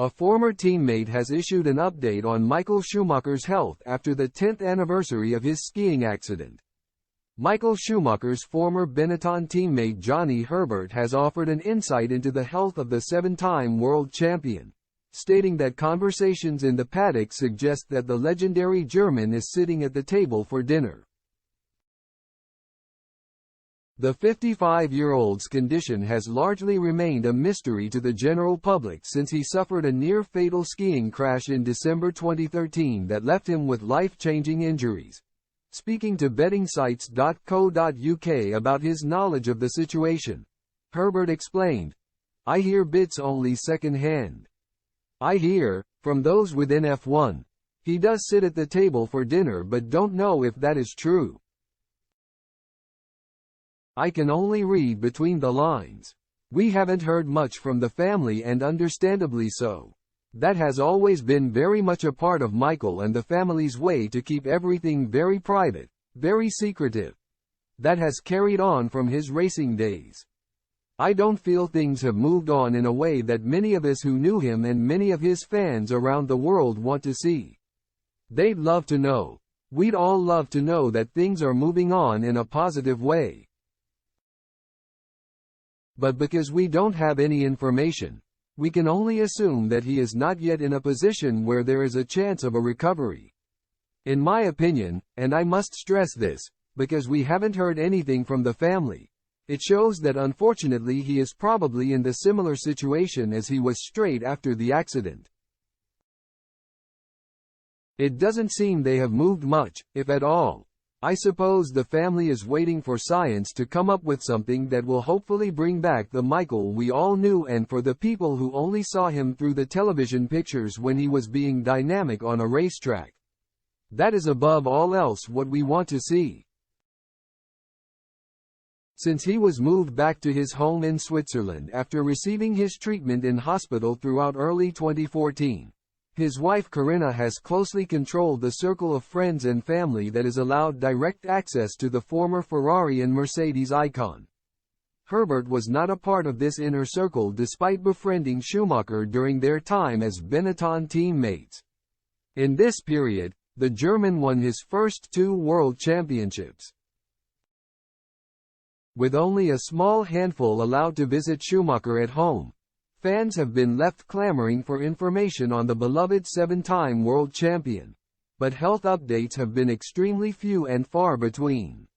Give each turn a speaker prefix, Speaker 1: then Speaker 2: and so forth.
Speaker 1: A former teammate has issued an update on Michael Schumacher's health after the 10th anniversary of his skiing accident. Michael Schumacher's former Benetton teammate Johnny Herbert has offered an insight into the health of the seven-time world champion, stating that conversations in the paddock suggest that the legendary German is sitting at the table for dinner. The 55-year-old's condition has largely remained a mystery to the general public since he suffered a near-fatal skiing crash in December 2013 that left him with life-changing injuries. Speaking to bettingsites.co.uk about his knowledge of the situation, Herbert explained, "I hear bits only second-hand. I hear, from those within F1, he does sit at the table for dinner but don't know if that is true. I can only read between the lines. We haven't heard much from the family and understandably so. That has always been very much a part of Michael and the family's way to keep everything very private, very secretive. That has carried on from his racing days. I don't feel things have moved on in a way that many of us who knew him and many of his fans around the world want to see. They'd love to know. We'd all love to know that things are moving on in a positive way. But because we don't have any information, we can only assume that he is not yet in a position where there is a chance of a recovery. In my opinion, and I must stress this, because we haven't heard anything from the family, it shows that unfortunately he is probably in the similar situation as he was straight after the accident. It doesn't seem they have moved much, if at all. I suppose the family is waiting for science to come up with something that will hopefully bring back the Michael we all knew, and for the people who only saw him through the television pictures when he was being dynamic on a racetrack. That is above all else what we want to see." Since he was moved back to his home in Switzerland after receiving his treatment in hospital throughout early 2014, his wife Corinna has closely controlled the circle of friends and family that is allowed direct access to the former Ferrari and Mercedes icon. Herbert was not a part of this inner circle despite befriending Schumacher during their time as Benetton teammates. In this period, the German won his first 2 world championships. With only a small handful allowed to visit Schumacher at home, fans have been left clamoring for information on the beloved 7-time world champion, but health updates have been extremely few and far between.